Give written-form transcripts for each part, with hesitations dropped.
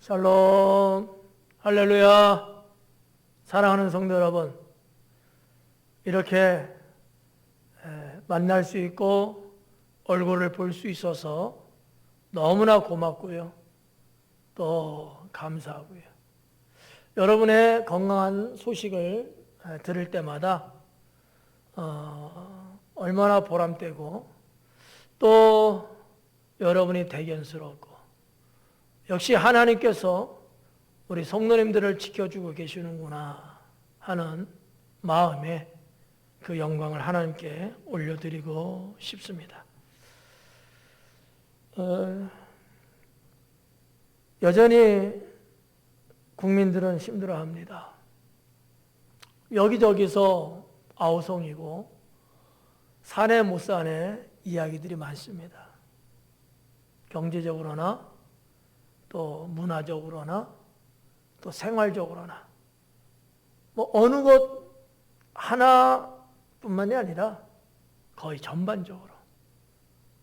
샬롬, 할렐루야. 사랑하는 성도 여러분, 이렇게 만날 수 있고 얼굴을 볼 수 있어서 너무나 고맙고요. 또 감사하고요. 여러분의 건강한 소식을 들을 때마다 얼마나 보람되고 또 여러분이 대견스럽고 역시 하나님께서 우리 성도님들을 지켜주고 계시는구나 하는 마음에 그 영광을 하나님께 올려드리고 싶습니다. 여전히 국민들은 힘들어합니다. 여기저기서 아우성이고 사내 못 사내 이야기들이 많습니다. 경제적으로나 또 문화적으로나 또 생활적으로나 뭐 어느 것 하나뿐만이 아니라 거의 전반적으로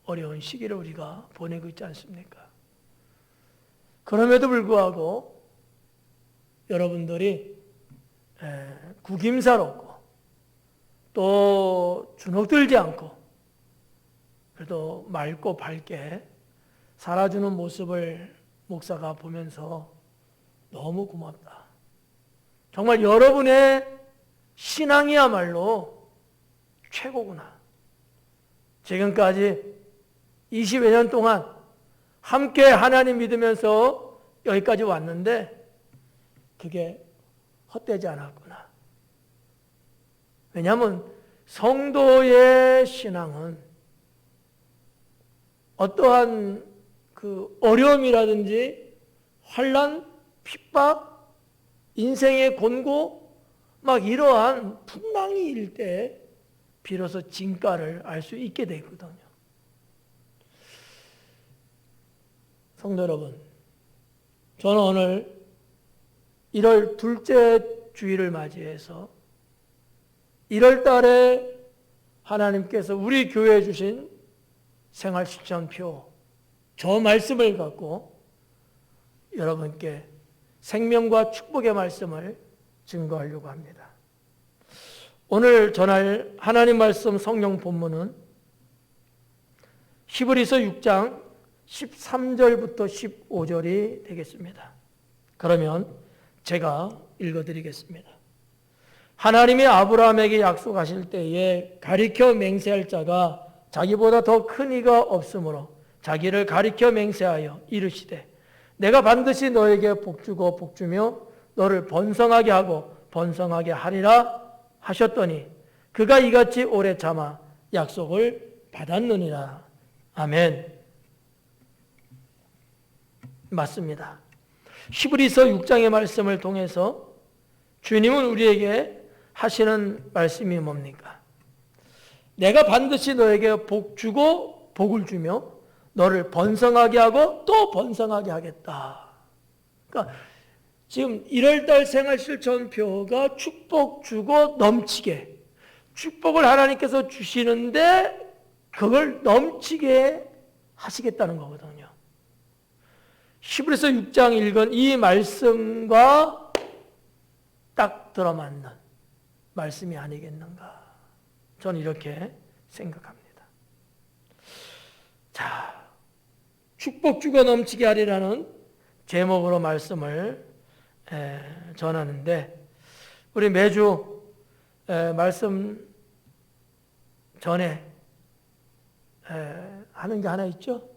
어려운 시기를 우리가 보내고 있지 않습니까? 그럼에도 불구하고 여러분들이 구김살없고 또 주눅들지 않고 그래도 맑고 밝게 살아주는 모습을 목사가 보면서 너무 고맙다. 정말 여러분의 신앙이야말로 최고구나. 지금까지 20여 년 동안 함께 하나님 믿으면서 여기까지 왔는데 그게 헛되지 않았구나. 왜냐하면 성도의 신앙은 어떠한 그 어려움이라든지 환난, 핍박, 인생의 곤고 막 이러한 풍랑이일 때 비로소 진가를 알 수 있게 되거든요. 성도 여러분, 저는 오늘 1월 둘째 주일을 맞이해서 1월 달에 하나님께서 우리 교회에 주신 생활실천표 저 말씀을 갖고 여러분께 생명과 축복의 말씀을 증거하려고 합니다. 오늘 전할 하나님 말씀 성경 본문은 히브리서 6장 13절부터 15절이 되겠습니다. 그러면 제가 읽어드리겠습니다. 하나님이 아브라함에게 약속하실 때에 가리켜 맹세할 자가 자기보다 더 큰 이가 없으므로 자기를 가리켜 맹세하여 이르시되 내가 반드시 너에게 복주고 복주며 너를 번성하게 하고 번성하게 하리라 하셨더니 그가 이같이 오래 참아 약속을 받았느니라. 아멘. 맞습니다. 히브리서 6장의 말씀을 통해서 주님은 우리에게 하시는 말씀이 뭡니까? 내가 반드시 너에게 복주고 복을 주며 너를 번성하게 하고 또 번성하게 하겠다. 그러니까 지금 1월달 생활실천표가 축복 주고 넘치게 축복을 하나님께서 주시는데 그걸 넘치게 하시겠다는 거거든요. 히브리서 6장 읽은 이 말씀과 딱 들어맞는 말씀이 아니겠는가. 저는 이렇게 생각합니다. 자, 축복 주고 넘치게 하리라는 제목으로 말씀을 전하는데 우리 매주 말씀 전에 하는 게 하나 있죠?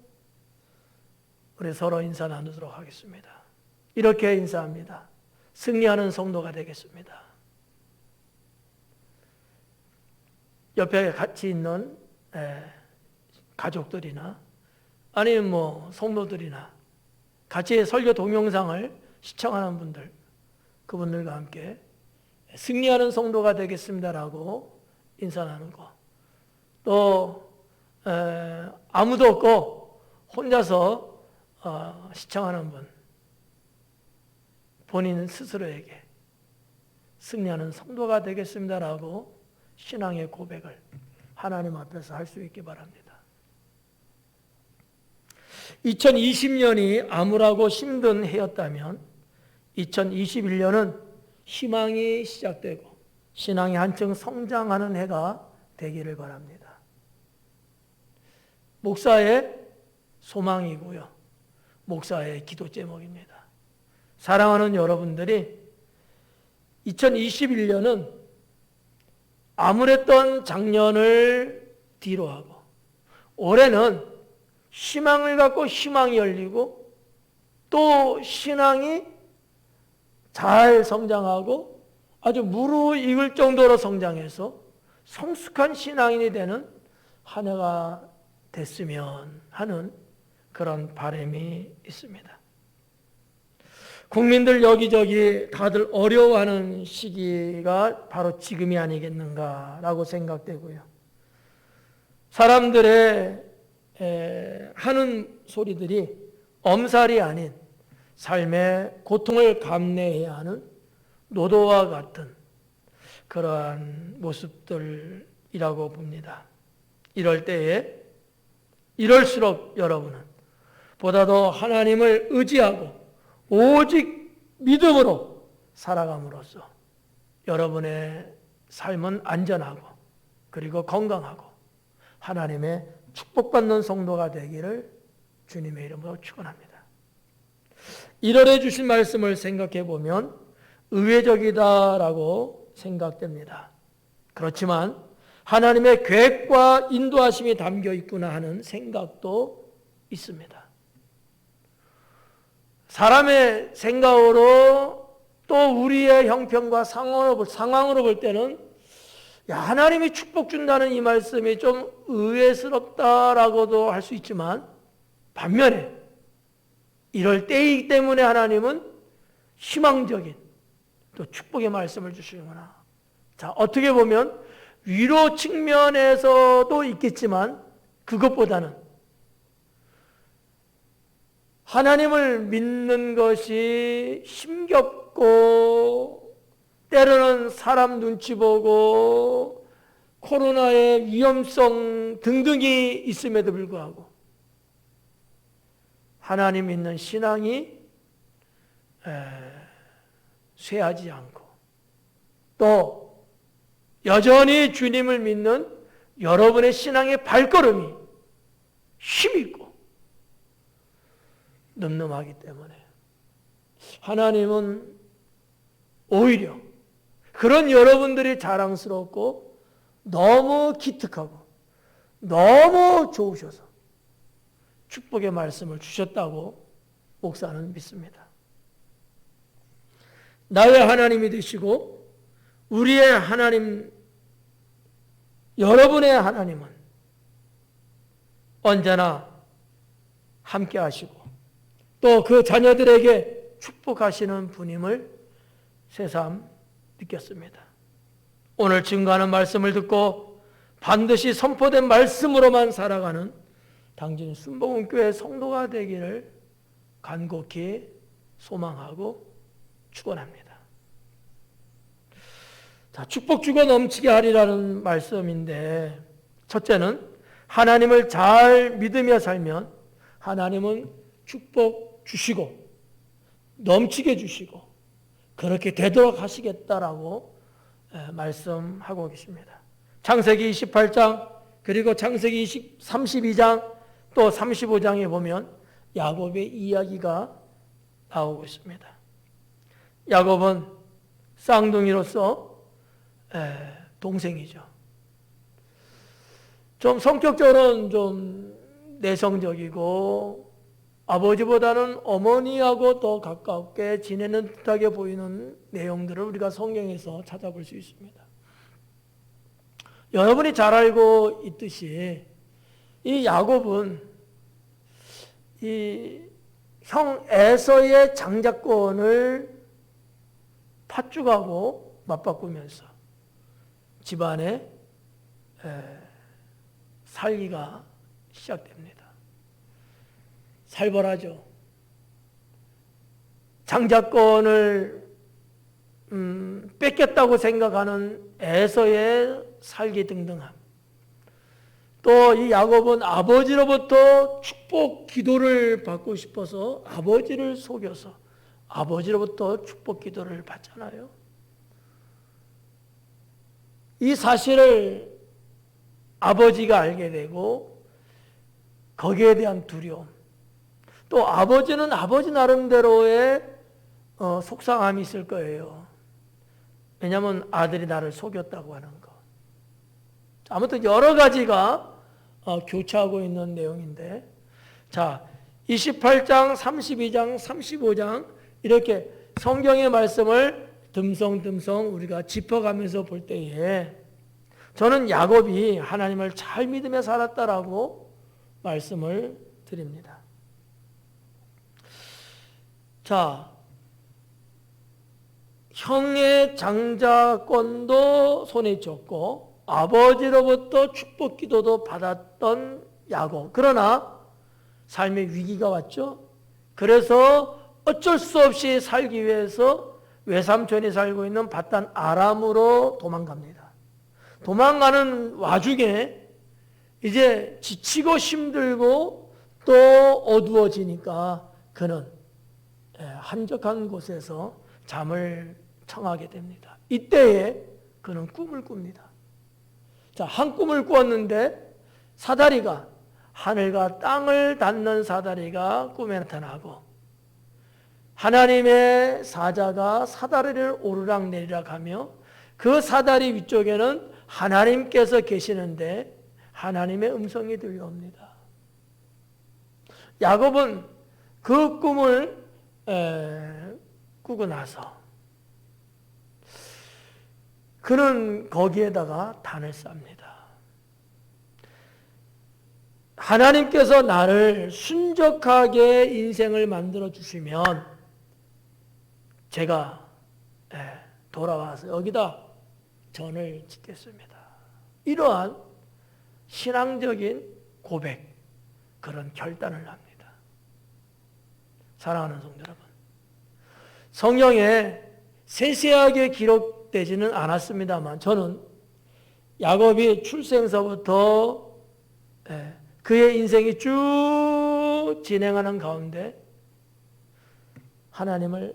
우리 서로 인사 나누도록 하겠습니다. 이렇게 인사합니다. 승리하는 성도가 되겠습니다. 옆에 같이 있는 가족들이나 아니면 뭐 성도들이나 같이 설교 동영상을 시청하는 분들, 그분들과 함께 승리하는 성도가 되겠습니다라고 인사 나누는 거. 또 아무도 없고 혼자서 시청하는 분, 본인 스스로에게 승리하는 성도가 되겠습니다라고 신앙의 고백을 하나님 앞에서 할 수 있기 바랍니다. 2020년이 암울하고 힘든 해였다면 2021년은 희망이 시작되고 신앙이 한층 성장하는 해가 되기를 바랍니다. 목사의 소망이고요. 목사의 기도 제목입니다. 사랑하는 여러분들이 2021년은 암울했던 작년을 뒤로하고 올해는 희망을 갖고 희망이 열리고 또 신앙이 잘 성장하고 아주 무르익을 정도로 성장해서 성숙한 신앙인이 되는 한 해가 됐으면 하는 그런 바람이 있습니다. 국민들 여기저기 다들 어려워하는 시기가 바로 지금이 아니겠는가라고 생각되고요. 사람들의 하는 소리들이 엄살이 아닌 삶의 고통을 감내해야 하는 노도와 같은 그러한 모습들이라고 봅니다. 이럴 때에 이럴수록 여러분은 보다 더 하나님을 의지하고 오직 믿음으로 살아감으로써 여러분의 삶은 안전하고 그리고 건강하고 하나님의 축복받는 성도가 되기를 주님의 이름으로 축원합니다. 1월에 주신 말씀을 생각해 보면 의외적이다라고 생각됩니다. 그렇지만 하나님의 계획과 인도하심이 담겨 있구나 하는 생각도 있습니다. 사람의 생각으로 또 우리의 형편과 상황으로 볼 때는 하나님이 축복 준다는 이 말씀이 좀 의외스럽다라고도 할 수 있지만 반면에 이럴 때이기 때문에 하나님은 희망적인 또 축복의 말씀을 주시는구나. 자, 어떻게 보면 위로 측면에서도 있겠지만 그것보다는 하나님을 믿는 것이 힘겹고 때로는 사람 눈치 보고 코로나의 위험성 등등이 있음에도 불구하고 하나님 믿는 신앙이 쇠하지 않고 또 여전히 주님을 믿는 여러분의 신앙의 발걸음이 힘있고 늠름하기 때문에 하나님은 오히려 그런 여러분들이 자랑스럽고 너무 기특하고 너무 좋으셔서 축복의 말씀을 주셨다고 목사는 믿습니다. 나의 하나님이 되시고 우리의 하나님, 여러분의 하나님은 언제나 함께 하시고 또 그 자녀들에게 축복하시는 분임을 새삼 느꼈습니다. 오늘 증거하는 말씀을 듣고 반드시 선포된 말씀으로만 살아가는 당진 순복음교회 성도가 되기를 간곡히 소망하고 축원합니다. 자, 축복 주고 넘치게 하리라는 말씀인데 첫째는 하나님을 잘 믿으며 살면 하나님은 축복 주시고 넘치게 주시고 그렇게 되도록 하시겠다라고 말씀하고 계십니다. 창세기 28장 그리고 창세기 32장 또 35장에 보면 야곱의 이야기가 나오고 있습니다. 야곱은 쌍둥이로서 동생이죠. 좀 성격적으로는 좀 내성적이고 아버지보다는 어머니하고 더 가깝게 지내는 듯하게 보이는 내용들을 우리가 성경에서 찾아볼 수 있습니다. 여러분이 잘 알고 있듯이 이 야곱은 이 형 에서의 장자권을 팥죽하고 맞바꾸면서 집안에 살기가 시작됩니다. 살벌하죠. 장자권을 뺏겼다고 생각하는 에서의 살기 등등함. 또 이 야곱은 아버지로부터 축복 기도를 받고 싶어서 아버지를 속여서 아버지로부터 축복 기도를 받잖아요. 이 사실을 아버지가 알게 되고 거기에 대한 두려움, 또 아버지는 아버지 나름대로의 속상함이 있을 거예요. 왜냐하면 아들이 나를 속였다고 하는 거. 아무튼 여러 가지가 교차하고 있는 내용인데, 자, 28장, 32장, 35장 이렇게 성경의 말씀을 듬성듬성 우리가 짚어가면서 볼 때에 저는 야곱이 하나님을 잘 믿으며 살았다라고 말씀을 드립니다. 자, 형의 장자권도 손에 쥐었고 아버지로부터 축복 기도도 받았던 야곱. 그러나 삶의 위기가 왔죠. 그래서 어쩔 수 없이 살기 위해서 외삼촌이 살고 있는 밧단 아람으로 도망갑니다. 도망가는 와중에 이제 지치고 힘들고 또 어두워지니까 그는 한적한 곳에서 잠을 청하게 됩니다. 이때에 그는 꿈을 꿉니다. 자, 한 꿈을 꾸었는데 사다리가, 하늘과 땅을 닿는 사다리가 꿈에 나타나고 하나님의 사자가 사다리를 오르락내리락 하며 그 사다리 위쪽에는 하나님께서 계시는데 하나님의 음성이 들려옵니다. 야곱은 그 꿈을 꾸고 나서 그는 거기에다가 단을 쌉니다. 하나님께서 나를 순적하게 인생을 만들어 주시면 제가 돌아와서 여기다 전을 짓겠습니다. 이러한 신앙적인 고백, 그런 결단을 합니다. 사랑하는 성도 여러분, 성경에 세세하게 기록되지는 않았습니다만 저는 야곱이 출생서부터 그의 인생이 쭉 진행하는 가운데 하나님을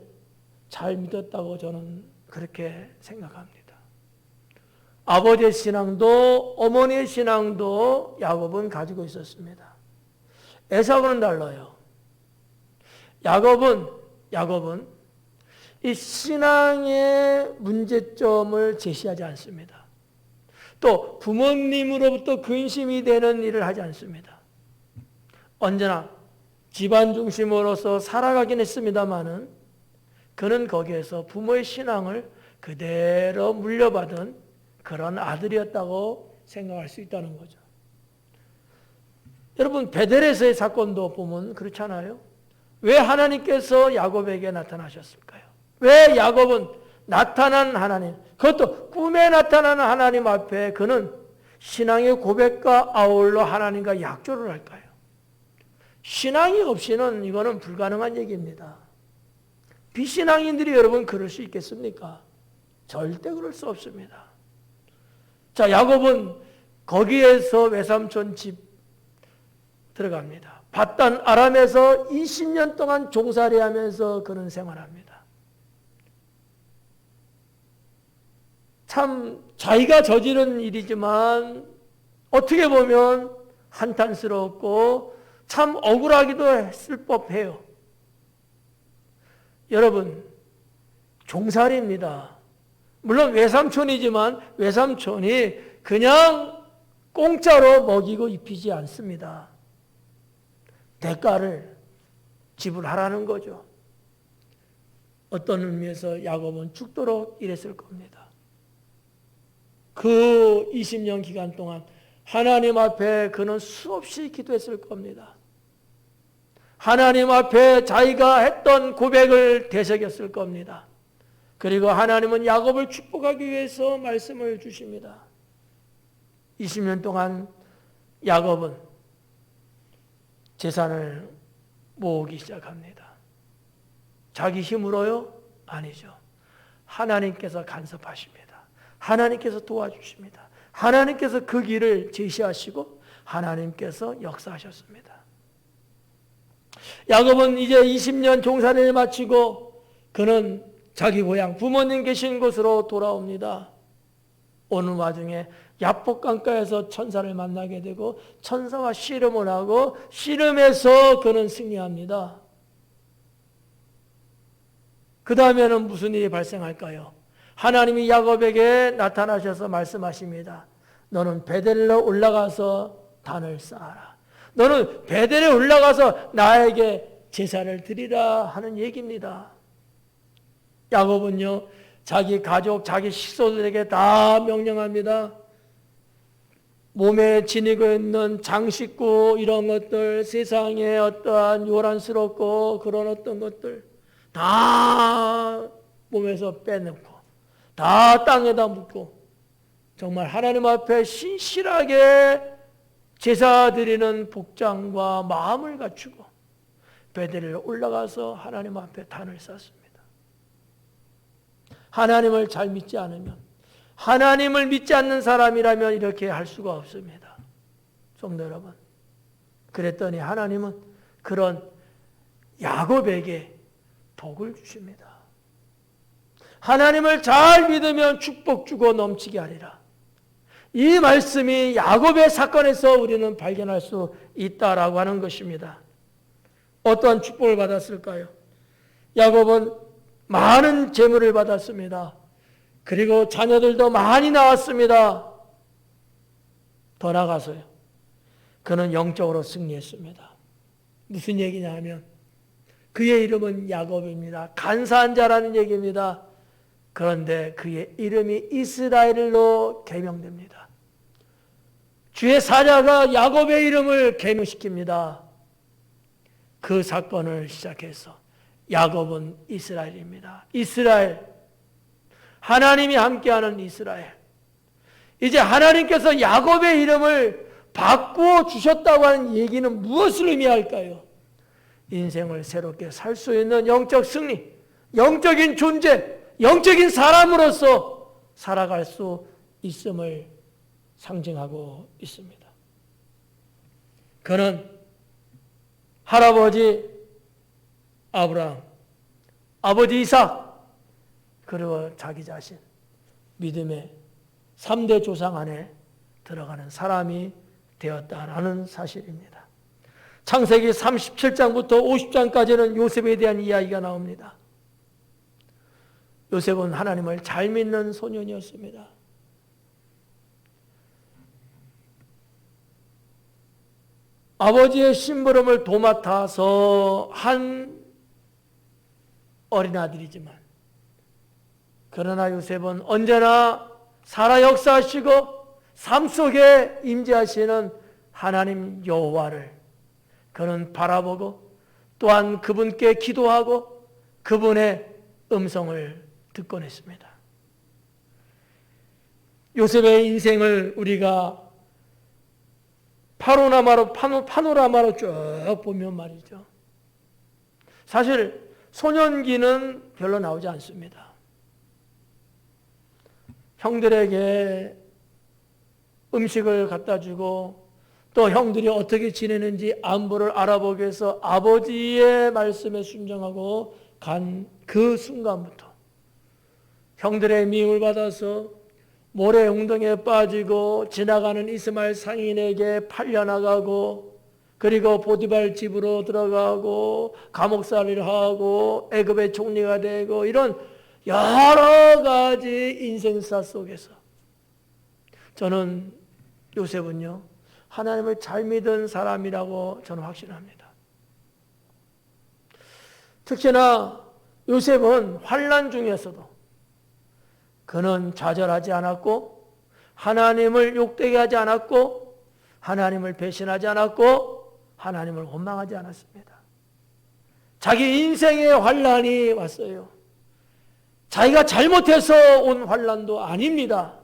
잘 믿었다고 저는 그렇게 생각합니다. 아버지의 신앙도 어머니의 신앙도 야곱은 가지고 있었습니다. 에사고는 달라요. 야곱은 이 신앙의 문제점을 제시하지 않습니다. 또 부모님으로부터 근심이 되는 일을 하지 않습니다. 언제나 집안 중심으로서 살아가긴 했습니다마는 그는 거기에서 부모의 신앙을 그대로 물려받은 그런 아들이었다고 생각할 수 있다는 거죠. 여러분, 베델에서의 사건도 보면 그렇잖아요. 왜 하나님께서 야곱에게 나타나셨을까요? 왜 야곱은 나타난 하나님, 그것도 꿈에 나타나는 하나님 앞에 그는 신앙의 고백과 아울러 하나님과 약조를 할까요? 신앙이 없이는 이거는 불가능한 얘기입니다. 비신앙인들이 여러분 그럴 수 있겠습니까? 절대 그럴 수 없습니다. 자, 야곱은 거기에서 외삼촌 집 들어갑니다. 밧단 아람에서 20년 동안 종살이하면서 그는 생활합니다. 참 자기가 저지른 일이지만 어떻게 보면 한탄스럽고 참 억울하기도 했을 법해요. 여러분, 종살이입니다. 물론 외삼촌이지만 외삼촌이 그냥 공짜로 먹이고 입히지 않습니다. 대가를 지불하라는 거죠. 어떤 의미에서 야곱은 죽도록 일했을 겁니다. 그 20년 기간 동안 하나님 앞에 그는 수없이 기도했을 겁니다. 하나님 앞에 자기가 했던 고백을 되새겼을 겁니다. 그리고 하나님은 야곱을 축복하기 위해서 말씀을 주십니다. 20년 동안 야곱은 재산을 모으기 시작합니다. 자기 힘으로요? 아니죠. 하나님께서 간섭하십니다. 하나님께서 도와주십니다. 하나님께서 그 길을 제시하시고 하나님께서 역사하셨습니다. 야곱은 이제 20년 종살이를 마치고 그는 자기 고향 부모님 계신 곳으로 돌아옵니다. 오는 와중에 야복 강가에서 천사를 만나게 되고 천사와 씨름을 하고 씨름에서 그는 승리합니다. 그 다음에는 무슨 일이 발생할까요? 하나님이 야곱에게 나타나셔서 말씀하십니다. 너는 베델로 올라가서 단을 쌓아라. 너는 베델에 올라가서 나에게 제사를 드리라 하는 얘기입니다. 야곱은요, 자기 가족, 자기 식소들에게 다 명령합니다. 몸에 지니고 있는 장식구 이런 것들, 세상에 어떠한 요란스럽고 그런 어떤 것들 다 몸에서 빼놓고 다 땅에다 묻고 정말 하나님 앞에 신실하게 제사 드리는 복장과 마음을 갖추고 베델에 올라가서 하나님 앞에 단을 쌓습니다. 하나님을 잘 믿지 않으면, 하나님을 믿지 않는 사람이라면 이렇게 할 수가 없습니다. 성도 여러분, 그랬더니 하나님은 그런 야곱에게 복을 주십니다. 하나님을 잘 믿으면 축복 주고 넘치게 하리라. 이 말씀이 야곱의 사건에서 우리는 발견할 수 있다라고 하는 것입니다. 어떠한 축복을 받았을까요? 야곱은 많은 재물을 받았습니다. 그리고 자녀들도 많이 나왔습니다. 더 나아가서요, 그는 영적으로 승리했습니다. 무슨 얘기냐 하면 그의 이름은 야곱입니다. 간사한 자라는 얘기입니다. 그런데 그의 이름이 이스라엘로 개명됩니다. 주의 사자가 야곱의 이름을 개명시킵니다. 그 사건을 시작해서 야곱은 이스라엘입니다. 이스라엘, 하나님이 함께하는 이스라엘. 이제 하나님께서 야곱의 이름을 바꾸어 주셨다고 하는 얘기는 무엇을 의미할까요? 인생을 새롭게 살 수 있는 영적 승리, 영적인 존재, 영적인 사람으로서 살아갈 수 있음을 상징하고 있습니다. 그는 할아버지 아브라함, 아버지 이삭, 그리고 자기 자신, 믿음의 3대 조상 안에 들어가는 사람이 되었다라는 사실입니다. 창세기 37장부터 50장까지는 요셉에 대한 이야기가 나옵니다. 요셉은 하나님을 잘 믿는 소년이었습니다. 아버지의 심부름을 도맡아서 한 어린아들이지만, 그러나 요셉은 언제나 살아 역사하시고 삶 속에 임재하시는 하나님 여호와를 그는 바라보고 또한 그분께 기도하고 그분의 음성을 듣곤 했습니다. 요셉의 인생을 우리가 파노라마로 쭉 보면 말이죠, 사실 소년기는 별로 나오지 않습니다. 형들에게 음식을 갖다 주고 또 형들이 어떻게 지내는지 안부를 알아보기 위해서 아버지의 말씀에 순종하고 간 그 순간부터 형들의 미움을 받아서 모래 웅덩이에 빠지고 지나가는 이스마엘 상인에게 팔려나가고 그리고 보디발 집으로 들어가고 감옥살이를 하고 애굽의 총리가 되고 이런 여러 가지 인생사 속에서 저는 요셉은요, 하나님을 잘 믿은 사람이라고 저는 확신합니다. 특히나 요셉은 환난 중에서도 그는 좌절하지 않았고 하나님을 욕되게 하지 않았고 하나님을 배신하지 않았고 하나님을 원망하지 않았습니다. 자기 인생의 환난이 왔어요. 자기가 잘못해서 온 환난도 아닙니다.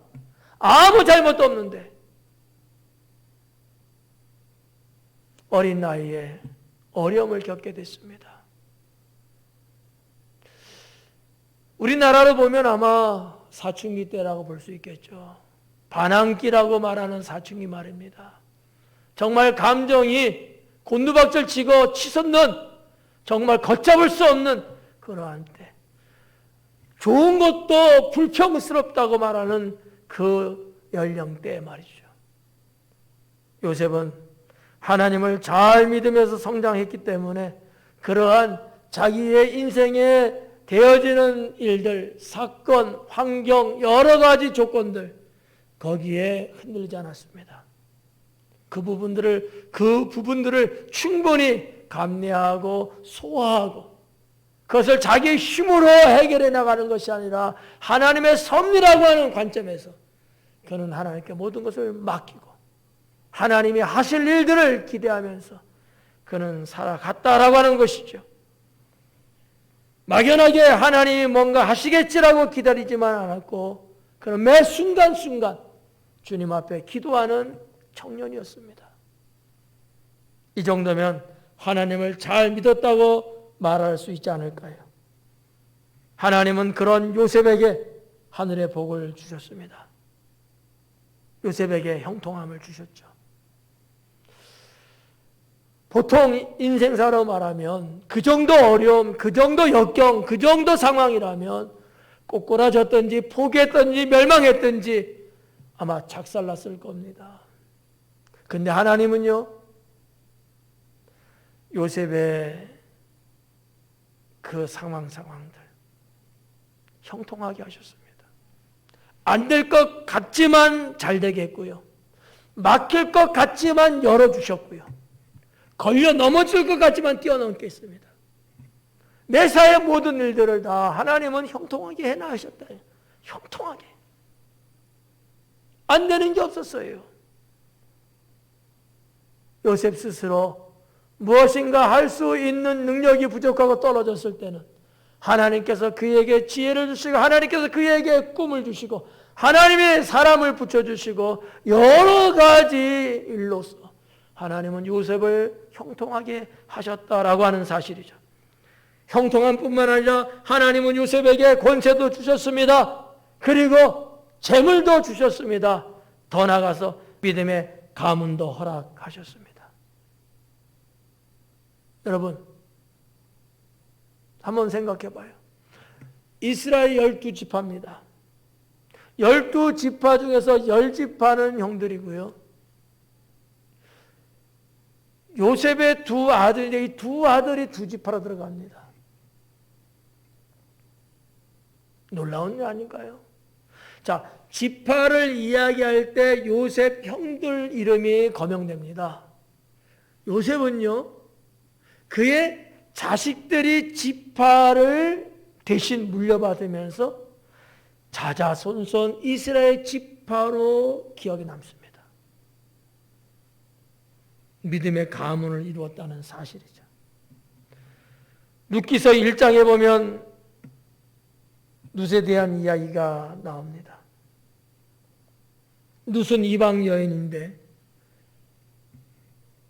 아무 잘못도 없는데 어린 나이에 어려움을 겪게 됐습니다. 우리나라로 보면 아마 사춘기 때라고 볼 수 있겠죠. 반항기라고 말하는 사춘기 말입니다. 정말 감정이 곤두박질 치고 치솟는, 정말 걷잡을 수 없는 그러한 때, 좋은 것도 불평스럽다고 말하는 그 연령대 말이죠. 요셉은 하나님을 잘 믿으면서 성장했기 때문에 그러한 자기의 인생에 되어지는 일들, 사건, 환경, 여러 가지 조건들, 거기에 흔들리지 않았습니다. 그 부분들을 충분히 감내하고 소화하고 그것을 자기의 힘으로 해결해 나가는 것이 아니라 하나님의 섭리라고 하는 관점에서 그는 하나님께 모든 것을 맡기고 하나님이 하실 일들을 기대하면서 그는 살아갔다라고 하는 것이죠. 막연하게 하나님이 뭔가 하시겠지라고 기다리지만 않았고 그는 매 순간순간 주님 앞에 기도하는 청년이었습니다. 이 정도면 하나님을 잘 믿었다고 말할 수 있지 않을까요? 하나님은 그런 요셉에게 하늘의 복을 주셨습니다. 요셉에게 형통함을 주셨죠. 보통 인생사로 말하면 그 정도 어려움, 그 정도 역경, 그 정도 상황이라면 꼬꾸라졌든지 포기했든지 멸망했든지 아마 작살났을 겁니다. 근데 하나님은요, 요셉의 그 상황들 형통하게 하셨습니다. 안 될 것 같지만 잘 되게 했고요. 막힐 것 같지만 열어주셨고요. 걸려 넘어질 것 같지만 뛰어넘게 했습니다. 매사의 모든 일들을 다 하나님은 형통하게 해나가셨다. 형통하게. 안 되는 게 없었어요. 요셉 스스로 무엇인가 할 수 있는 능력이 부족하고 떨어졌을 때는 하나님께서 그에게 지혜를 주시고 하나님께서 그에게 꿈을 주시고 하나님의 사람을 붙여주시고 여러 가지 일로서 하나님은 요셉을 형통하게 하셨다라고 하는 사실이죠. 형통함 뿐만 아니라 하나님은 요셉에게 권세도 주셨습니다. 그리고 재물도 주셨습니다. 더 나아가서 믿음의 가문도 허락하셨습니다. 여러분, 한번 생각해 봐요. 이스라엘 12지파입니다. 12지파 중에서 10지파는 형들이고요. 요셉의 두 아들이, 이 두 아들이 두 지파로 들어갑니다. 놀라운 일 아닌가요? 자, 지파를 이야기할 때 요셉 형들 이름이 거명됩니다. 요셉은요, 그의 자식들이 지파를 대신 물려받으면서 자자손손 이스라엘 지파로 기억에 남습니다. 믿음의 가문을 이루었다는 사실이죠. 룻기서 1장에 보면 룻에 대한 이야기가 나옵니다. 룻은 이방 여인인데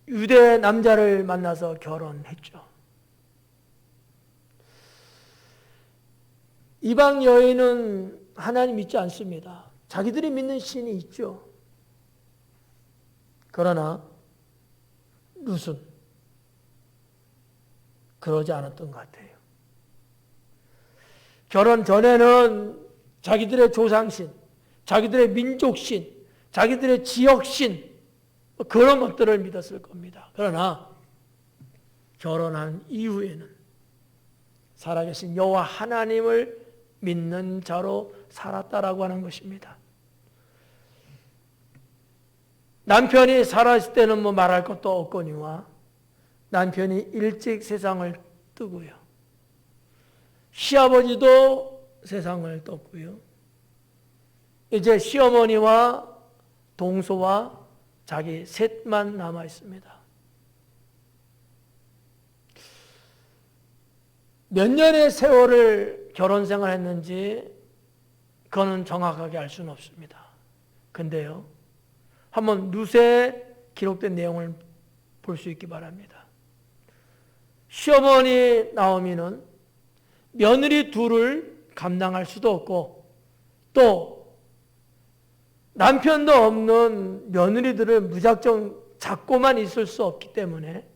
유대 남자를 만나서 결혼했죠. 이방 여인은 하나님 믿지 않습니다. 자기들이 믿는 신이 있죠. 그러나 룻은 그러지 않았던 것 같아요. 결혼 전에는 자기들의 조상신, 자기들의 민족신, 자기들의 지역신, 그런 것들을 믿었을 겁니다. 그러나 결혼한 이후에는 살아계신 여호와 하나님을 믿는 자로 살았다라고 하는 것입니다. 남편이 살아있을 때는 뭐 말할 것도 없거니와 남편이 일찍 세상을 뜨고요. 시아버지도 세상을 떴고요. 이제 시어머니와 동서와 자기 셋만 남아 있습니다. 몇 년의 세월을 결혼 생활했는지 그거는 정확하게 알 수는 없습니다. 근데요, 한번 룻에 기록된 내용을 볼 수 있기 바랍니다. 시어머니 나오미는 며느리 둘을 감당할 수도 없고 또 남편도 없는 며느리들을 무작정 잡고만 있을 수 없기 때문에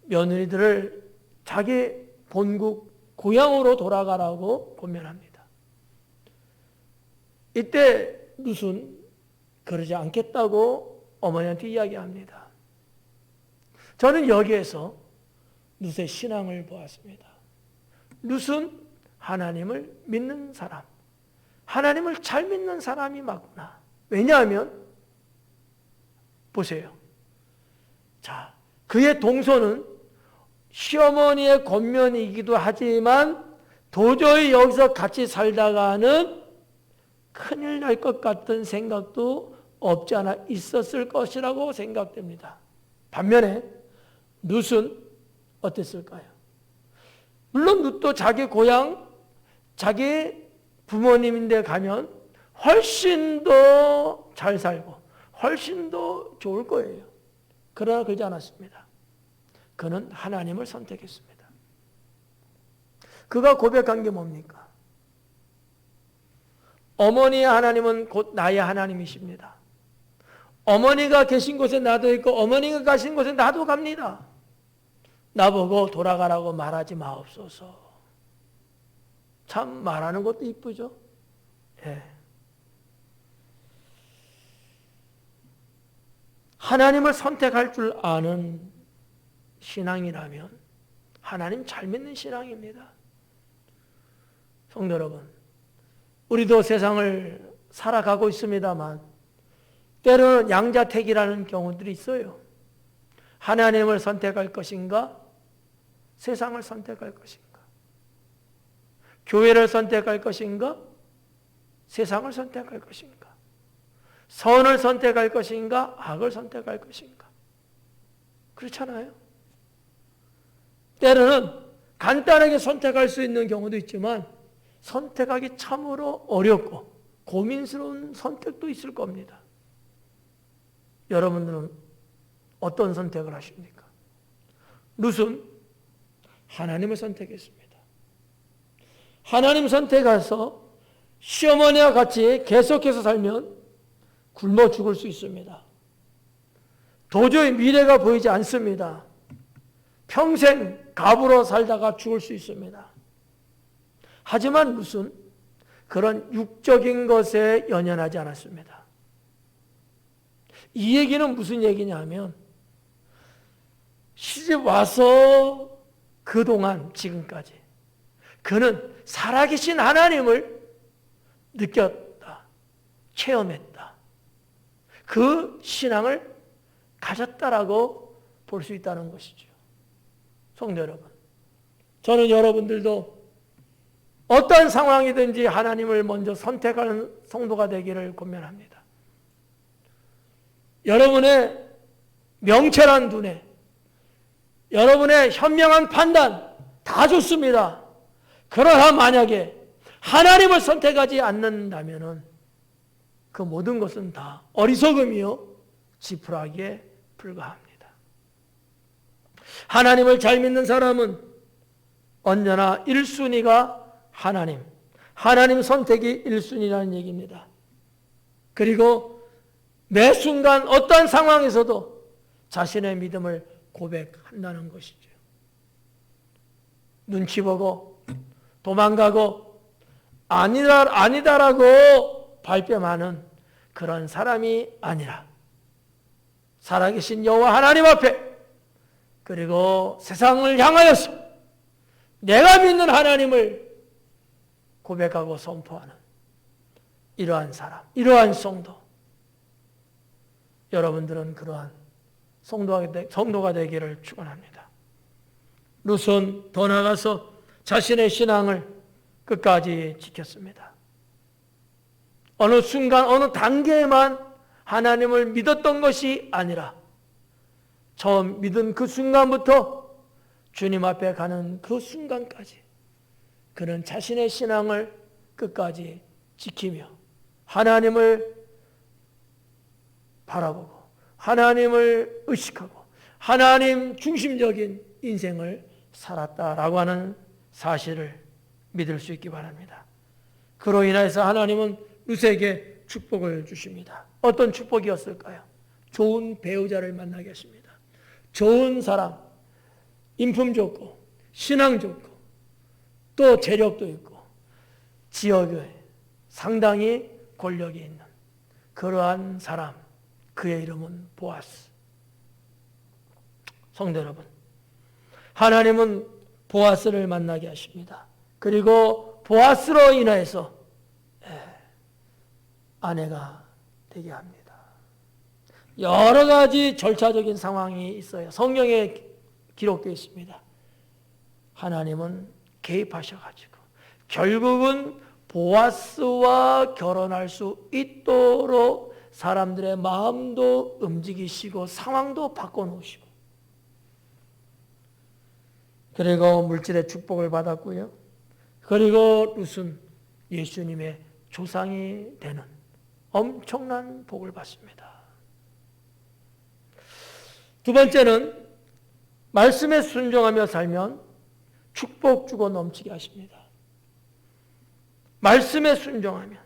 며느리들을 자기 본국 고향으로 돌아가라고 권면합니다. 이때 룻은 그러지 않겠다고 어머니한테 이야기합니다. 저는 여기에서 룻의 신앙을 보았습니다. 룻은 하나님을 믿는 사람, 하나님을 잘 믿는 사람이 맞구나. 왜냐하면 보세요. 자, 그의 동서는 시어머니의 권면이기도 하지만 도저히 여기서 같이 살다가는 큰일 날 것 같은 생각도 없지 않아 있었을 것이라고 생각됩니다. 반면에 룻은 어땠을까요? 물론 룻도 자기 고향, 자기 부모님인데 가면 훨씬 더 잘 살고 훨씬 더 좋을 거예요. 그러나 그러지 않았습니다. 그는 하나님을 선택했습니다. 그가 고백한 게 뭡니까? 어머니의 하나님은 곧 나의 하나님이십니다. 어머니가 계신 곳에 나도 있고 어머니가 가신 곳에 나도 갑니다. 나보고 돌아가라고 말하지 마옵소서. 참 말하는 것도 이쁘죠? 예. 하나님을 선택할 줄 아는 신앙이라면 하나님 잘 믿는 신앙입니다. 성도 여러분, 우리도 세상을 살아가고 있습니다만 때로는 양자택일하는 경우들이 있어요. 하나님을 선택할 것인가? 세상을 선택할 것인가? 교회를 선택할 것인가? 세상을 선택할 것인가? 선을 선택할 것인가? 악을 선택할 것인가? 그렇잖아요. 때로는 간단하게 선택할 수 있는 경우도 있지만 선택하기 참으로 어렵고 고민스러운 선택도 있을 겁니다. 여러분들은 어떤 선택을 하십니까? 룻은 하나님을 선택했습니다. 하나님 선택해서 시어머니와 같이 계속해서 살면 굶어 죽을 수 있습니다. 도저히 미래가 보이지 않습니다. 평생 갑으로 살다가 죽을 수 있습니다. 하지만 룻은 그런 육적인 것에 연연하지 않았습니다. 이 얘기는 무슨 얘기냐면 시집 와서 그동안 지금까지 그는 살아계신 하나님을 느꼈다, 체험했다. 그 신앙을 가졌다라고 볼 수 있다는 것이죠. 성도 여러분, 저는 여러분들도 어떤 상황이든지 하나님을 먼저 선택하는 성도가 되기를 권면합니다. 여러분의 명철한 두뇌, 여러분의 현명한 판단 다 좋습니다. 그러나 만약에 하나님을 선택하지 않는다면 그 모든 것은 다 어리석음이요 지푸라기에 불과합니다. 하나님을 잘 믿는 사람은 언제나 1순위가 하나님 선택이 1순위라는 얘기입니다. 그리고 매 순간 어떤 상황에서도 자신의 믿음을 고백한다는 것이죠. 눈치 보고 도망가고 아니다라고 발뺌하는 그런 사람이 아니라 살아계신 여호와 하나님 앞에 그리고 세상을 향하여서 내가 믿는 하나님을 고백하고 선포하는 이러한 사람, 이러한 성도. 여러분들은 그러한 성도가 되기를 축원합니다. 룻은 더 나아가서 자신의 신앙을 끝까지 지켰습니다. 어느 순간, 어느 단계에만 하나님을 믿었던 것이 아니라 처음 믿은 그 순간부터 주님 앞에 가는 그 순간까지 그는 자신의 신앙을 끝까지 지키며 하나님을 바라보고 하나님을 의식하고 하나님 중심적인 인생을 살았다라고 하는 사실을 믿을 수 있기 바랍니다. 그로 인해서 하나님은 룻에게 축복을 주십니다. 어떤 축복이었을까요? 좋은 배우자를 만나게 하십니다. 좋은 사람, 인품 좋고 신앙 좋고 또 재력도 있고 지역에 상당히 권력이 있는 그러한 사람, 그의 이름은 보아스. 성도 여러분, 하나님은 보아스를 만나게 하십니다. 그리고 보아스로 인해서 아내가 되게 합니다. 여러 가지 절차적인 상황이 있어요. 성경에 기록되어 있습니다. 하나님은 개입하셔가지고 결국은 보아스와 결혼할 수 있도록 사람들의 마음도 움직이시고 상황도 바꿔놓으시고, 그리고 물질의 축복을 받았고요. 그리고 룻은 예수님의 조상이 되는 엄청난 복을 받습니다. 두 번째는 말씀에 순종하며 살면 축복 주고 넘치게 하십니다. 말씀에 순종하면,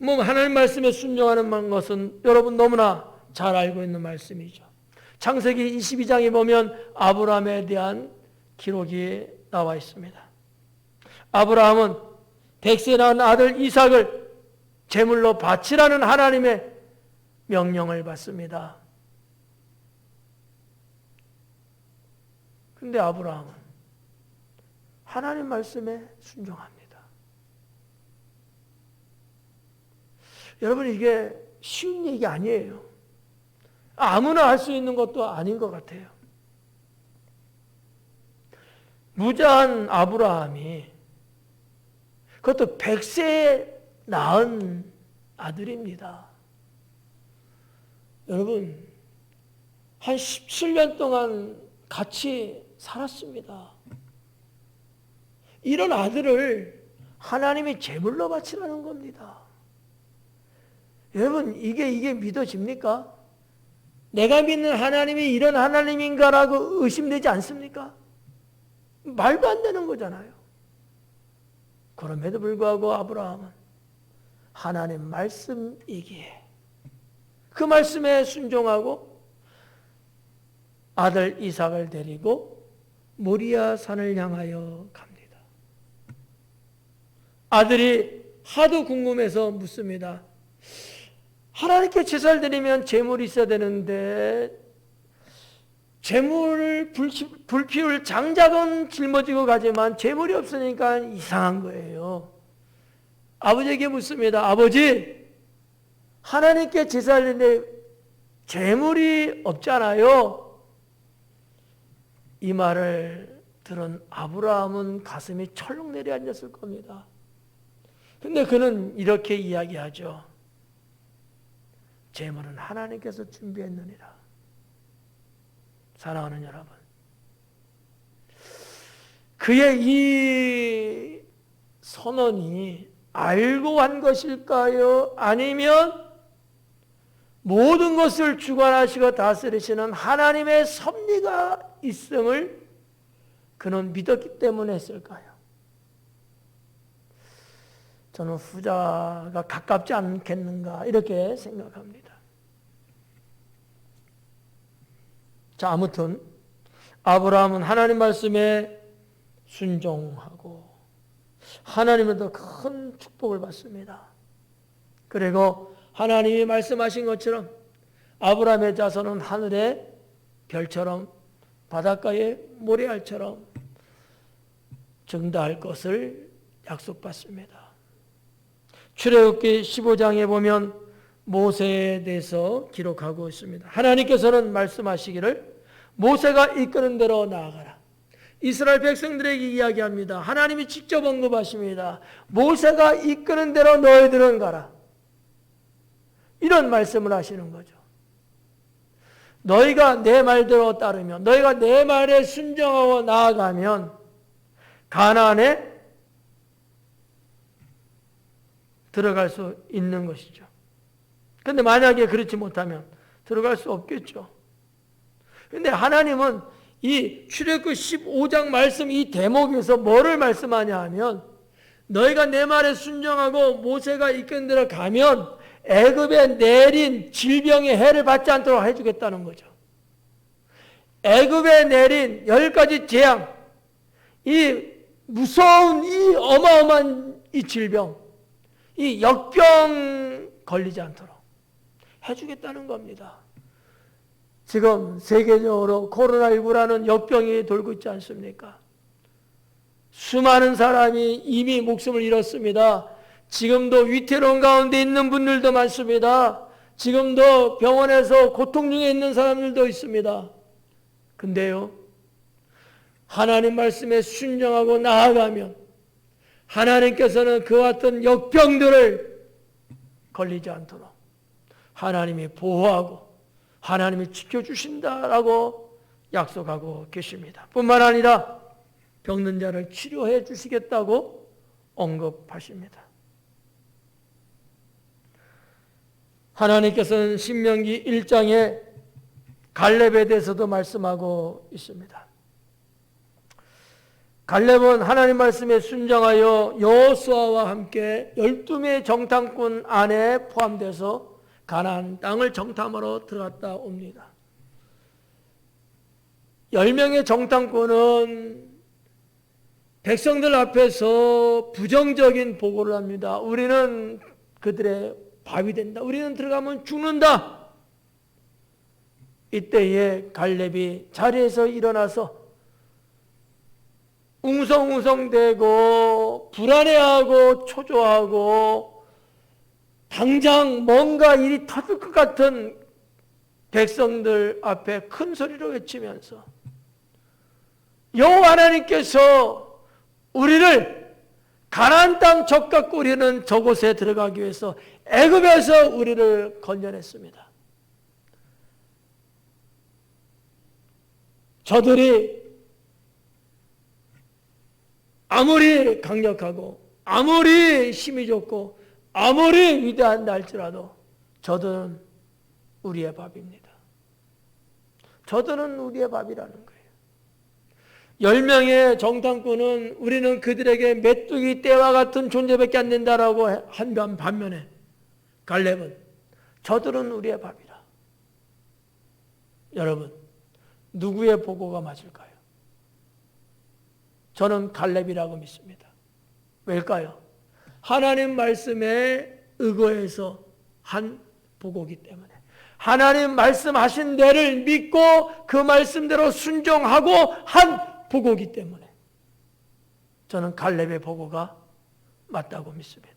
하나님 말씀에 순종하는 것은 여러분 너무나 잘 알고 있는 말씀이죠. 창세기 22장에 보면 아브라함에 대한 기록이 나와 있습니다. 아브라함은 백세 낳은 아들 이삭을 제물로 바치라는 하나님의 명령을 받습니다. 그런데 아브라함은 하나님 말씀에 순종합니다. 여러분, 이게 쉬운 얘기 아니에요. 아무나 할 수 있는 것도 아닌 것 같아요. 무자한 아브라함이, 그것도 100세에 낳은 아들입니다. 여러분, 한 17년 동안 같이 살았습니다. 이런 아들을 하나님이 제물로 바치라는 겁니다. 여러분, 이게 믿어집니까? 내가 믿는 하나님이 이런 하나님인가라고 의심되지 않습니까? 말도 안 되는 거잖아요. 그럼에도 불구하고 아브라함은 하나님 말씀이기에 그 말씀에 순종하고 아들 이삭을 데리고 모리아 산을 향하여 갑니다. 아들이 하도 궁금해서 묻습니다. 하나님께 제사를 드리면 제물이 있어야 되는데 제물을 불 피울 장작은 짊어지고 가지만 제물이 없으니까 이상한 거예요. 아버지에게 묻습니다. 아버지, 하나님께 제사를 드리는데 제물이 없잖아요. 이 말을 들은 아브라함은 가슴이 철렁 내려앉았을 겁니다. 근데 그는 이렇게 이야기하죠. 제물은 하나님께서 준비했느니라. 사랑하는 여러분, 그의 이 선언이 알고 한 것일까요? 아니면 모든 것을 주관하시고 다스리시는 하나님의 섭리가 있음을 그는 믿었기 때문에 했을까요? 저는 후자가 가깝지 않겠는가 이렇게 생각합니다. 자, 아무튼 아브라함은 하나님 말씀에 순종하고 하나님으로부터 큰 축복을 받습니다. 그리고 하나님이 말씀하신 것처럼 아브라함의 자손은 하늘의 별처럼 바닷가의 모래알처럼 증다할 것을 약속받습니다. 출애굽기 15장에 보면 모세에 대해서 기록하고 있습니다. 하나님께서는 말씀하시기를 모세가 이끄는 대로 나아가라. 이스라엘 백성들에게 이야기합니다. 하나님이 직접 언급하십니다. 모세가 이끄는 대로 너희들은 가라. 이런 말씀을 하시는 거죠. 너희가 내 말대로 따르면, 너희가 내 말에 순종하고 나아가면 가나안에 들어갈 수 있는 것이죠. 그런데 만약에 그렇지 못하면 들어갈 수 없겠죠. 그런데 하나님은 이 출애굽기 15장 말씀 이 대목에서 뭐를 말씀하냐 하면 너희가 내 말에 순종하고 모세가 이끈 대로 가면 애굽에 내린 질병의 해를 받지 않도록 해주겠다는 거죠. 애굽에 내린 10가지 재앙, 이 무서운 이 어마어마한 이 질병, 이 역병 걸리지 않도록 해주겠다는 겁니다. 지금 세계적으로 코로나19라는 역병이 돌고 있지 않습니까? 수많은 사람이 이미 목숨을 잃었습니다. 지금도 위태로운 가운데 있는 분들도 많습니다. 지금도 병원에서 고통 중에 있는 사람들도 있습니다. 근데요, 하나님 말씀에 순종하고 나아가면 하나님께서는 그와 같은 역병들을 걸리지 않도록 하나님이 보호하고 하나님이 지켜주신다라고 약속하고 계십니다. 뿐만 아니라 병든 자를 치료해 주시겠다고 언급하십니다. 하나님께서는 신명기 1장에 갈렙에 대해서도 말씀하고 있습니다. 갈렙은 하나님 말씀에 순종하여 여호수아와 함께 12명의 정탐꾼 안에 포함돼서 가나안 땅을 정탐하러 들어갔다 옵니다. 10명의 정탐꾼은 백성들 앞에서 부정적인 보고를 합니다. 우리는 그들의 밥이 된다. 우리는 들어가면 죽는다. 이때에 갈렙이 자리에서 일어나서 웅성웅성대고 불안해하고 초조하고 당장 뭔가 일이 터질 것 같은 백성들 앞에 큰 소리로 외치면서 여호와 하나님께서 우리를 가나안 땅 적과 꿀이는 저곳에 들어가기 위해서 애굽에서 우리를 건져냈습니다. 저들이 아무리 강력하고 아무리 힘이 좋고 아무리 위대한 날지라도 저들은 우리의 밥입니다. 저들은 우리의 밥이라는 거예요. 10명의 정탐꾼은 우리는 그들에게 메뚜기 떼와 같은 존재밖에 안 된다라고 한 반면에 갈렙은 저들은 우리의 밥이라. 여러분, 누구의 보고가 맞을까요? 저는 갈렙이라고 믿습니다. 왜일까요? 하나님 말씀에 의거해서 한 보고이기 때문에 하나님 말씀하신 대를 믿고 그 말씀대로 순종하고 한 보고이기 때문에 저는 갈렙의 보고가 맞다고 믿습니다.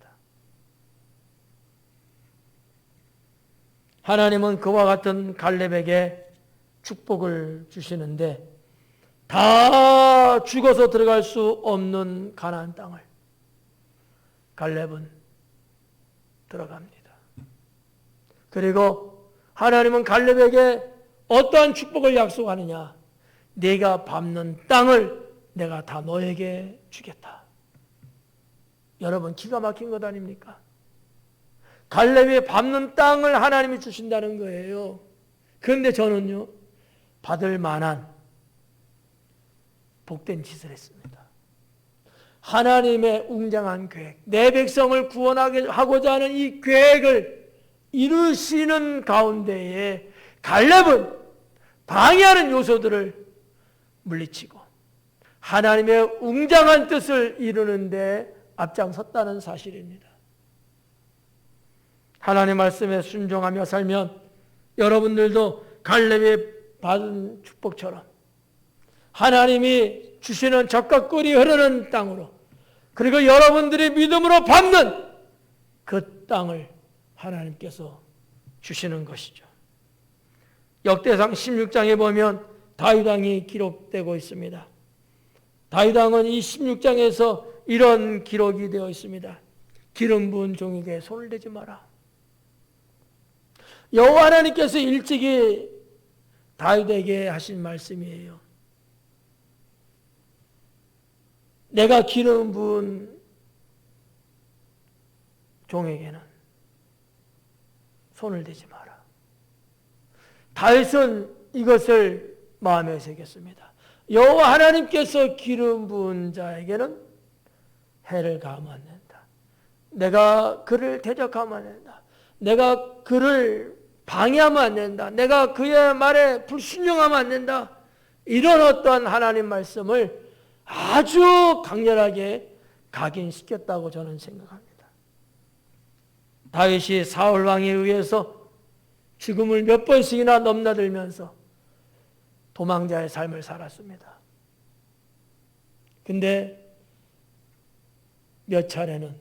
하나님은 그와 같은 갈렙에게 축복을 주시는데 다 죽어서 들어갈 수 없는 가나안 땅을 갈렙은 들어갑니다. 그리고 하나님은 갈렙에게 어떠한 축복을 약속하느냐? 네가 밟는 땅을 내가 다 너에게 주겠다. 여러분, 기가 막힌 것 아닙니까? 갈렙이 밟는 땅을 하나님이 주신다는 거예요. 그런데 저는요, 받을 만한 복된 짓을 했습니다. 하나님의 웅장한 계획, 내 백성을 구원하고자 하는 이 계획을 이루시는 가운데에 갈렙은 방해하는 요소들을 물리치고 하나님의 웅장한 뜻을 이루는데 앞장섰다는 사실입니다. 하나님 말씀에 순종하며 살면 여러분들도 갈렙이 받은 축복처럼 하나님이 주시는 젖과 꿀이 흐르는 땅으로 그리고 여러분들이 믿음으로 밟는 그 땅을 하나님께서 주시는 것이죠. 역대상 16장에 보면 다윗 왕이 기록되고 있습니다. 다윗 왕은 이 16장에서 이런 기록이 되어 있습니다. 기름 부은 종에게 손을 대지 마라. 여호와 하나님께서 일찍이 다윗에게 하신 말씀이에요. 내가 기름 부은 종에게는 손을 대지 마라. 다윗은 이것을 마음에 새겼습니다. 여호와 하나님께서 기름 부은 자에게는 해를 가하면 안 된다. 내가 그를 대적하면 안 된다. 내가 그를 방해하면 안 된다. 내가 그의 말에 불순종하면 안 된다. 이런 어떤 하나님 말씀을 아주 강렬하게 각인시켰다고 저는 생각합니다. 다윗이 사울 왕에 의해서 죽음을 몇 번씩이나 넘나들면서 도망자의 삶을 살았습니다. 근데 몇 차례는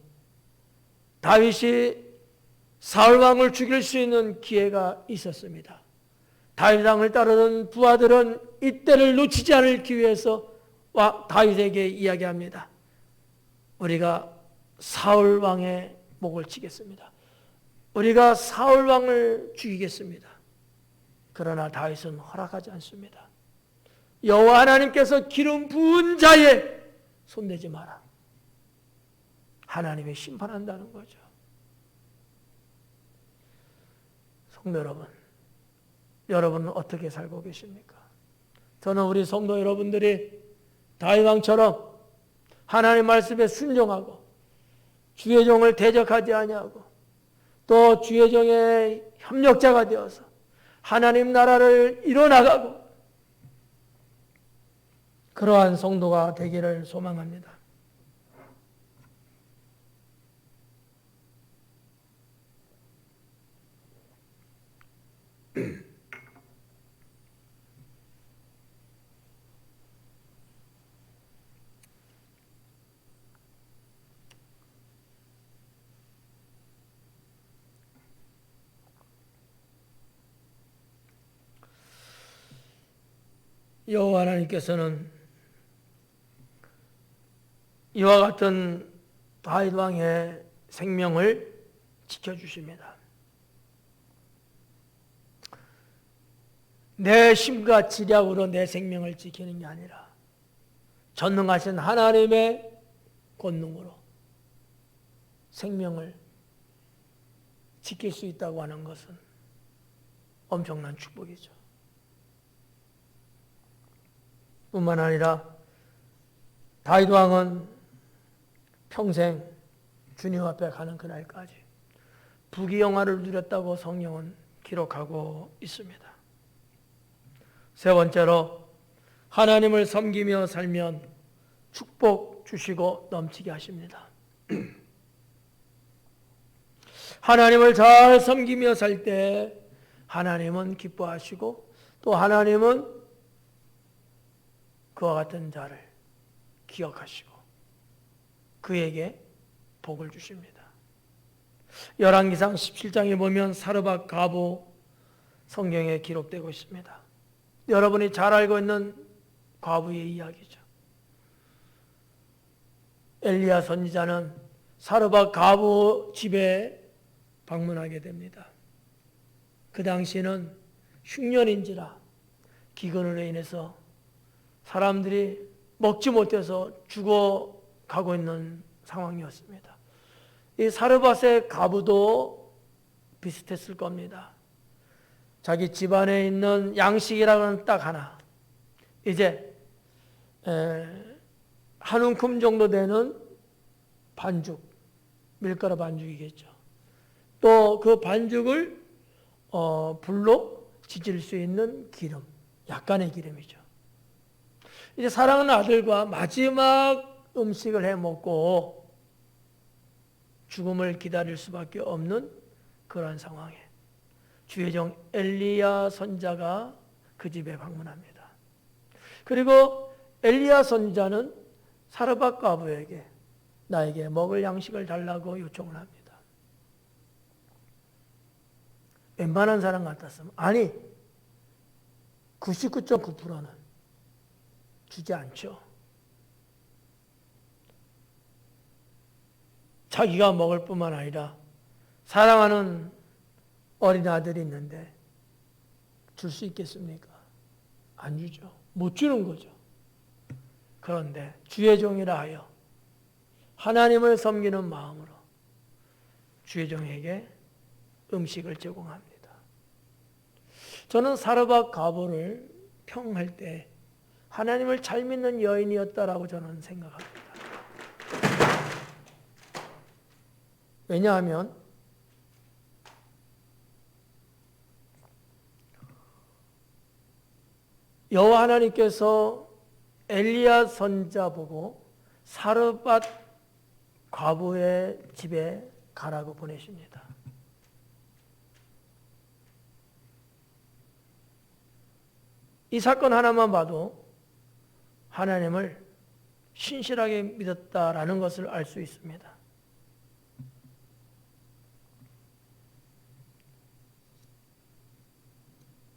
다윗이 사울 왕을 죽일 수 있는 기회가 있었습니다. 다윗 왕을 따르는 부하들은 이때를 놓치지 않기 위해서 다윗에게 이야기합니다. 우리가 사울 왕의 목을 치겠습니다. 우리가 사울 왕을 죽이겠습니다. 그러나 다윗은 허락하지 않습니다. 여호와 하나님께서 기름 부은 자에 손대지 마라. 하나님이 심판한다는 거죠. 성도 여러분, 여러분은 어떻게 살고 계십니까? 저는 우리 성도 여러분들이 다윗 왕처럼 하나님 말씀에 순종하고 주의 종을 대적하지 아니하고 또 주의 종의 협력자가 되어서 하나님 나라를 이뤄나가고 그러한 성도가 되기를 소망합니다. 여호와 하나님께서는 이와 같은 다윗 왕의 생명을 지켜주십니다. 내 힘과 지략으로 내 생명을 지키는 게 아니라 전능하신 하나님의 권능으로 생명을 지킬 수 있다고 하는 것은 엄청난 축복이죠. 뿐만 아니라 다윗 왕은 평생 주님 앞에 가는 그날까지 부귀영화를 누렸다고 성경은 기록하고 있습니다. 세 번째로 하나님을 섬기며 살면 축복 주시고 넘치게 하십니다. 하나님을 잘 섬기며 살 때 하나님은 기뻐하시고 또 하나님은 그와 같은 자를 기억하시고 그에게 복을 주십니다. 열왕기상 17장에 보면 사르밧 가보 성경에 기록되고 있습니다. 여러분이 잘 알고 있는 과부의 이야기죠. 엘리야 선지자는 사르밧 가보 집에 방문하게 됩니다. 그 당시에는 흉년인지라 기근으로 인해서 사람들이 먹지 못해서 죽어가고 있는 상황이었습니다. 이 사르밧의 가부도 비슷했을 겁니다. 자기 집안에 있는 양식이라고는 딱 하나. 이제 한 움큼 정도 되는 반죽, 밀가루 반죽이겠죠. 또 그 반죽을 불로 지질 수 있는 기름, 약간의 기름이죠. 이제 사랑하는 아들과 마지막 음식을 해 먹고 죽음을 기다릴 수밖에 없는 그런 상황에 주의 종 엘리야 선자가 그 집에 방문합니다. 그리고 엘리야 선자는 사르밧 과부에게 나에게 먹을 양식을 달라고 요청을 합니다. 웬만한 사람 같았으면 아니 99.9%는 주지 않죠. 자기가 먹을 뿐만 아니라 사랑하는 어린 아들이 있는데 줄 수 있겠습니까? 안 주죠. 못 주는 거죠. 그런데 주의 종이라 하여 하나님을 섬기는 마음으로 주의 종에게 음식을 제공합니다. 저는 사르밧 가보를 평할 때 하나님을 잘 믿는 여인이었다라고 저는 생각합니다. 왜냐하면 여호와 하나님께서 엘리야 선지자 보고 사르밧 과부의 집에 가라고 보내십니다. 이 사건 하나만 봐도 하나님을 신실하게 믿었다라는 것을 알 수 있습니다.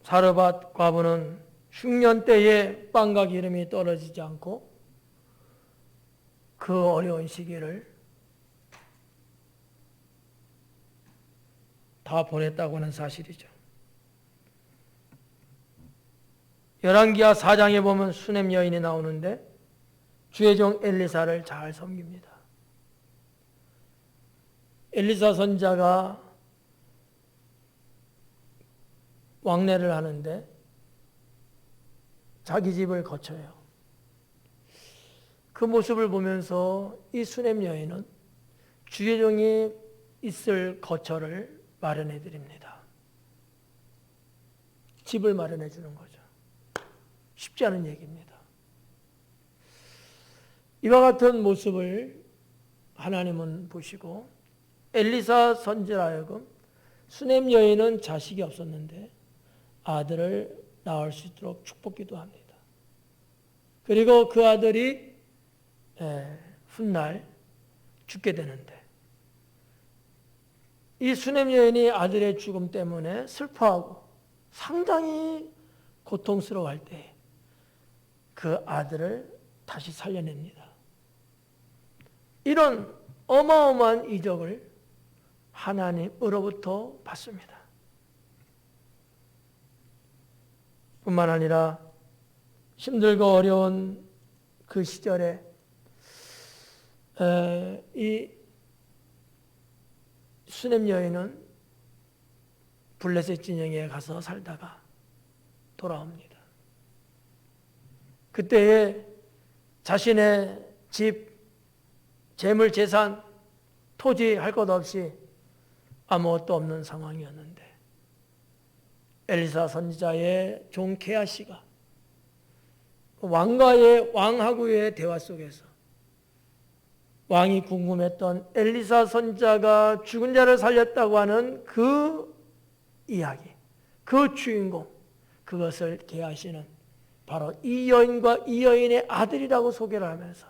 사르밧 과부는 흉년 때에 빵과 기름이 떨어지지 않고 그 어려운 시기를 다 보냈다고 하는 사실이죠. 열왕기하 4장에 보면 수넴 여인이 나오는데 주의 종 엘리사를 잘 섬깁니다. 엘리사 선지자가 왕래를 하는데 자기 집을 거쳐요. 그 모습을 보면서 이 수넴 여인은 주의 종이 있을 거처를 마련해 드립니다. 집을 마련해 주는 거죠. 쉽지 않은 얘기입니다. 이와 같은 모습을 하나님은 보시고 엘리사 선지자로 하여금 수넴 여인은 자식이 없었는데 아들을 낳을 수 있도록 축복기도 합니다. 그리고 그 아들이 훗날 죽게 되는데 이 수넴 여인이 아들의 죽음 때문에 슬퍼하고 상당히 고통스러워할 때 그 아들을 다시 살려냅니다. 이런 어마어마한 이적을 하나님으로부터 받습니다. 뿐만 아니라 힘들고 어려운 그 시절에 이 수넴 여인은 블레셋 진영에 가서 살다가 돌아옵니다. 그때에 자신의 집, 재물, 재산, 토지 할 것 없이 아무것도 없는 상황이었는데 엘리사 선지자의 종 게하시가 왕하고의 대화 속에서 왕이 궁금했던 엘리사 선지자가 죽은 자를 살렸다고 하는 그 이야기, 그 주인공, 그것을 게하시는 바로 이 여인과 이 여인의 아들이라고 소개를 하면서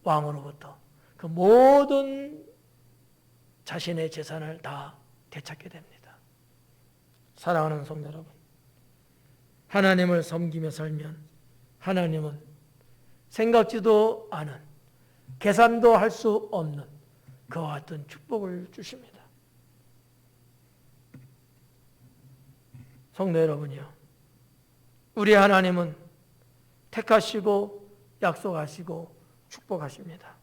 왕으로부터 그 모든 자신의 재산을 다 되찾게 됩니다. 사랑하는 성도 여러분, 하나님을 섬기며 살면 하나님은 생각지도 않은, 계산도 할 수 없는 그와 같은 축복을 주십니다. 성도 여러분이요, 우리 하나님은 택하시고 약속하시고 축복하십니다.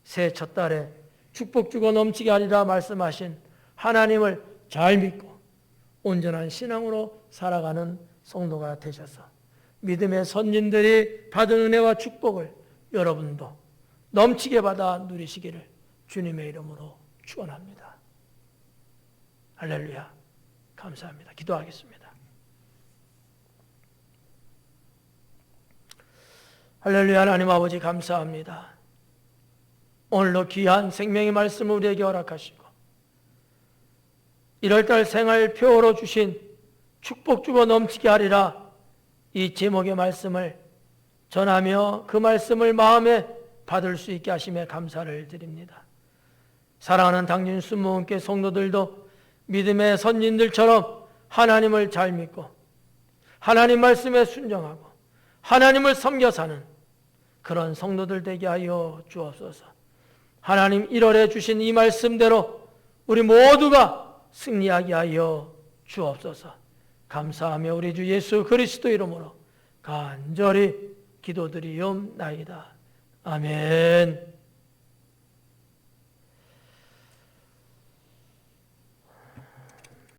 새해 첫 달에 축복 주고 넘치게 하리라 말씀하신 하나님을 잘 믿고 온전한 신앙으로 살아가는 성도가 되셔서 믿음의 선진들이 받은 은혜와 축복을 여러분도 넘치게 받아 누리시기를 주님의 이름으로 축원합니다. 할렐루야. 감사합니다. 기도하겠습니다. 할렐루야. 하나님 아버지 감사합니다. 오늘도 귀한 생명의 말씀을 우리에게 허락하시고 1월달 생활표로 주신 축복 주고 넘치게 하리라 이 제목의 말씀을 전하며 그 말씀을 마음에 받을 수 있게 하심에 감사를 드립니다. 사랑하는 당진 순모원께 성도들도 믿음의 선진들처럼 하나님을 잘 믿고 하나님 말씀에 순종하고 하나님을 섬겨 사는 그런 성도들 되게 하여 주옵소서. 하나님 1월에 주신 이 말씀대로 우리 모두가 승리하게 하여 주옵소서. 감사하며 우리 주 예수 그리스도 이름으로 간절히 기도드리옵나이다. 아멘.